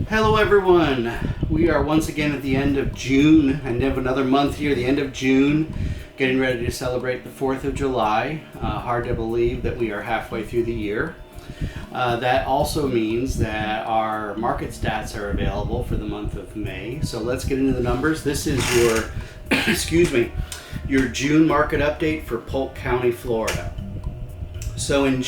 Hello everyone. We are once again at the end of June and have another month here, the end of June, getting ready to celebrate the 4th of July. Hard to believe that we are halfway through the year. That also means that our market stats are available for the month of May. So let's get into the numbers. This is your, your June market update for Polk County, Florida. So in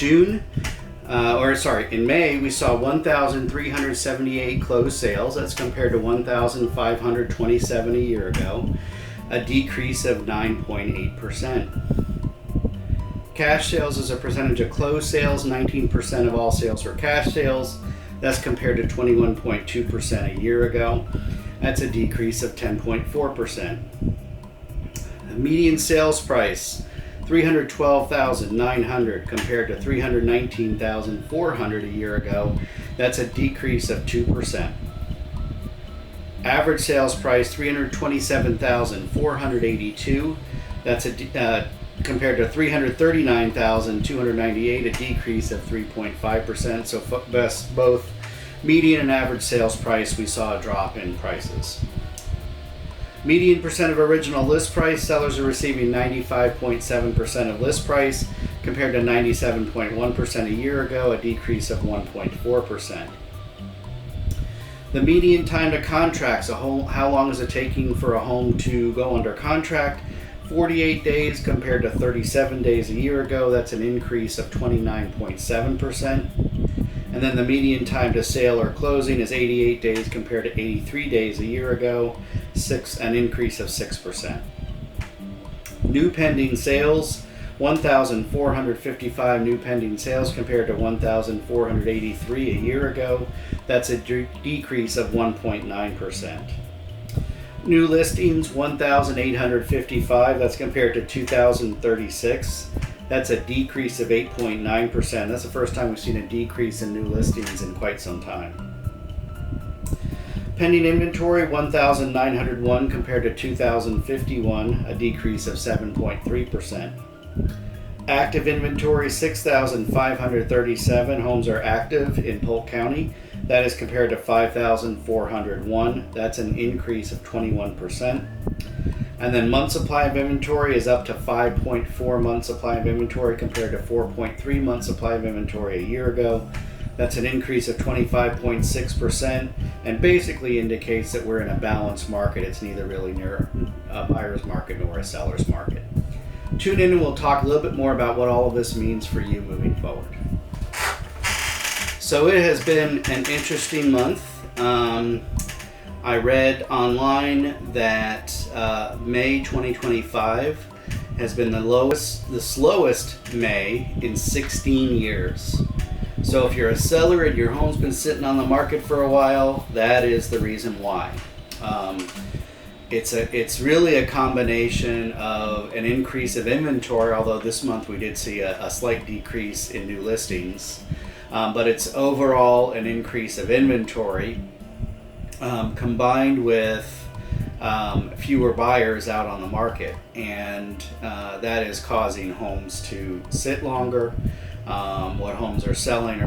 May, we saw 1,378 closed sales. That's compared to 1,527 a year ago, a decrease of 9.8%. Cash sales as a percentage of closed sales, 19% of all sales were cash sales. That's compared to 21.2% a year ago. That's a decrease of 10.4%. The median sales price, $312,900 compared to $319,400 a year ago. That's a decrease of 2%. Average sales price, $327,482. That's compared to $339,298, a decrease of 3.5%. So both median and average sales price, we saw a drop in prices. Median percent of original list price, sellers are receiving 95.7% of list price compared to 97.1% a year ago, a decrease of 1.4%. The median time to contract, so how long is it taking for a home to go under contract? 48 days compared to 37 days a year ago. That's an increase of 29.7%. And then the median time to sale or closing is 88 days compared to 83 days a year ago, an increase of 6%. New pending sales, 1,455 new pending sales compared to 1,483 a year ago. That's a decrease of 1.9%. New listings, 1,855. That's compared to 2,036. That's a decrease of 8.9%. That's the first time we've seen a decrease in new listings in quite some time. Pending inventory, 1,901 compared to 2,051, a decrease of 7.3%. Active inventory, 6,537 homes are active in Polk County. That is compared to 5,401. That's an increase of 21%. And then month supply of inventory is up to 5.4 month supply of inventory compared to 4.3 month supply of inventory a year ago. That's an increase of 25.6% and basically indicates that we're in a balanced market. It's neither really near a buyer's market nor a seller's market. Tune in and we'll talk a little bit more about what all of this means for you moving forward. So it has been an interesting month. I read online that May 2025 has been the slowest May in 16 years. So if you're a seller and your home's been sitting on the market for a while, that is the reason why. It's really a combination of an increase of inventory, although this month we did see a slight decrease in new listings. But it's overall an increase of inventory combined with fewer buyers out on the market, and that is causing homes to sit longer. What homes are selling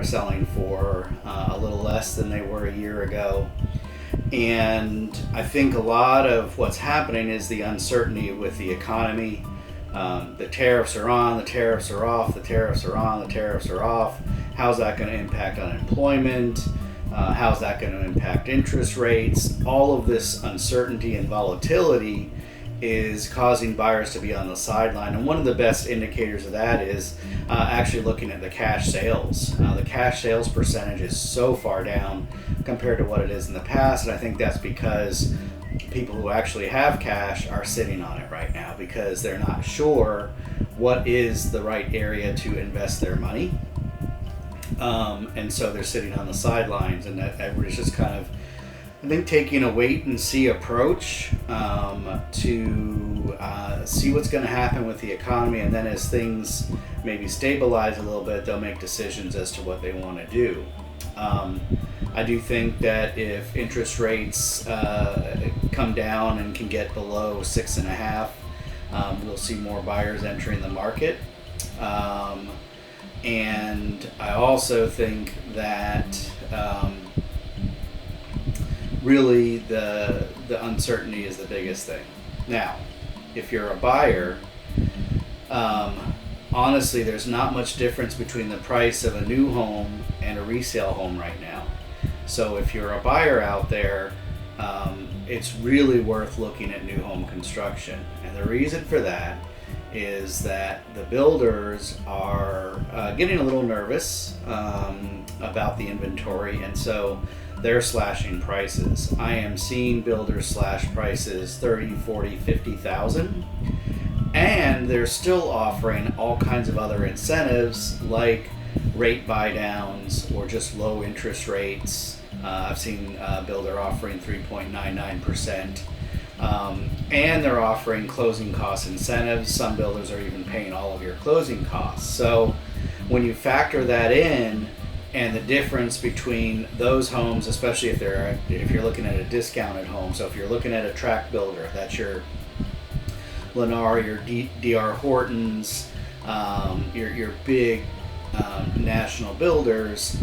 for a little less than they were a year ago. And I think a lot of what's happening is the uncertainty with the economy. The tariffs are on, the tariffs are off, the tariffs are on, the tariffs are off. How's that going to impact unemployment? How's that going to impact interest rates? All of this uncertainty and volatility is causing buyers to be on the sideline. And one of the best indicators of that is actually looking at the cash sales. The cash sales percentage is so far down compared to what it is in the past. And I think that's because people who actually have cash are sitting on it right now because they're not sure what is the right area to invest their money. And so they're sitting on the sidelines, and that everybody's just kind of, I think, taking a wait and see approach to see what's going to happen with the economy, and then as things maybe stabilize a little bit, they'll make decisions as to what they want to do. I do think that if interest rates come down and can get below 6.5, we'll see more buyers entering the market. And I also think that really the uncertainty is the biggest thing. Now, if you're a buyer, honestly, there's not much difference between the price of a new home and a resale home right now. So if you're a buyer out there, it's really worth looking at new home construction. And the reason for that is that the builders are getting a little nervous about the inventory, and so they're slashing prices. I am seeing builders slash prices 30, 40, 50,000, and they're still offering all kinds of other incentives like rate buy downs or just low interest rates. I've seen a builder offering 3.99%. And they're offering closing cost incentives. Some builders are even paying all of your closing costs. So when you factor that in, and the difference between those homes, especially if you're looking at a discounted home, so if you're looking at a tract builder, that's your Lennar, your DR Hortons, your big national builders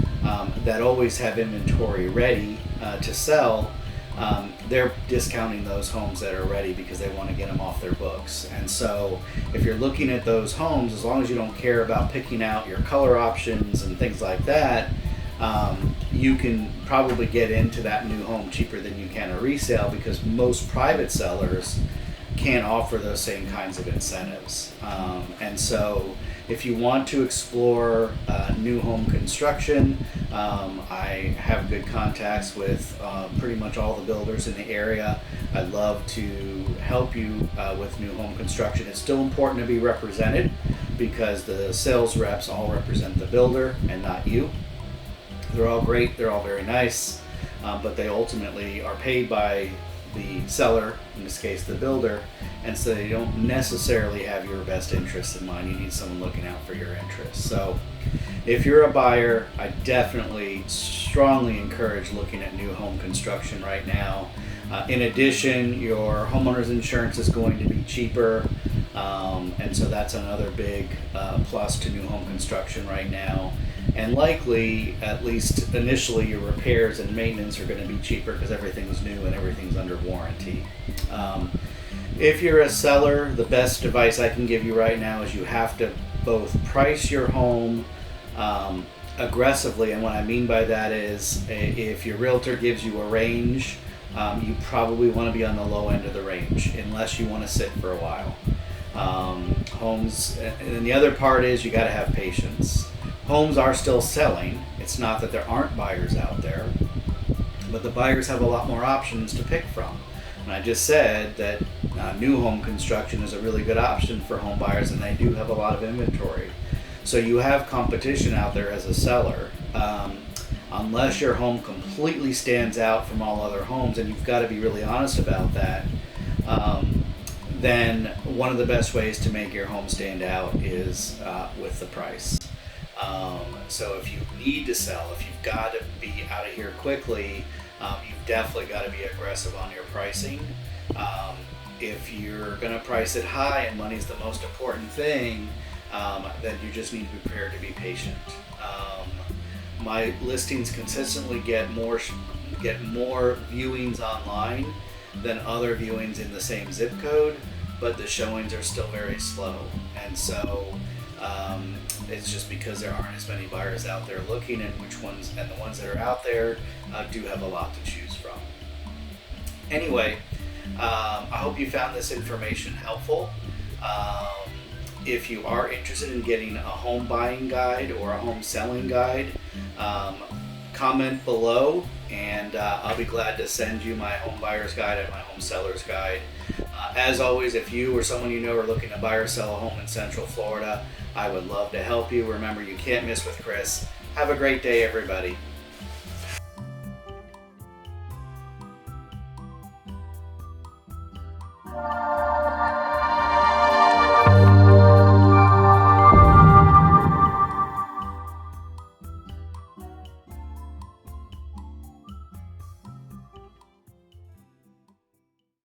that always have inventory ready to sell. They're discounting those homes that are ready because they want to get them off their books. And so if you're looking at those homes, as long as you don't care about picking out your color options and things like that, you can probably get into that new home cheaper than you can a resale, because most private sellers can't offer those same kinds of incentives. And so if you want to explore new home construction, I have good contacts with pretty much all the builders in the area. I'd love to help you with new home construction. It's still important to be represented because the sales reps all represent the builder and not you. They're all great, they're all very nice, but they ultimately are paid by the seller, in this case the builder, and so they don't necessarily have your best interests in mind. You need someone looking out for your interests. So if you're a buyer, I definitely strongly encourage looking at new home construction right now. In addition, your homeowner's insurance is going to be cheaper, and so that's another big plus to new home construction right now. And likely, at least initially, your repairs and maintenance are going to be cheaper because everything's new and everything's under warranty. If you're a seller, the best advice I can give you right now is you have to both price your home aggressively. And what I mean by that is, if your realtor gives you a range, you probably want to be on the low end of the range unless you want to sit for a while. Homes, and the other part is you got to have patience. Homes are still selling. It's not that there aren't buyers out there, but the buyers have a lot more options to pick from. And I just said that new home construction is a really good option for home buyers, and they do have a lot of inventory. So you have competition out there as a seller. Unless your home completely stands out from all other homes, and you've got to be really honest about that, then one of the best ways to make your home stand out is with the price. So if you need to sell, if you've got to be out of here quickly, you've definitely got to be aggressive on your pricing. If you're going to price it high and money's the most important thing, then you just need to be prepared to be patient. My listings consistently get more viewings online than other viewings in the same zip code, but the showings are still very slow. And so it's just because there aren't as many buyers out there looking, and the ones that are out there do have a lot to choose from. Anyway, I hope you found this information helpful. If you are interested in getting a home buying guide or a home selling guide, comment below, and I'll be glad to send you my home buyer's guide and my home seller's guide. As always, if you or someone you know are looking to buy or sell a home in Central Florida, I would love to help you. Remember, you can't miss with Chris. Have a great day, everybody.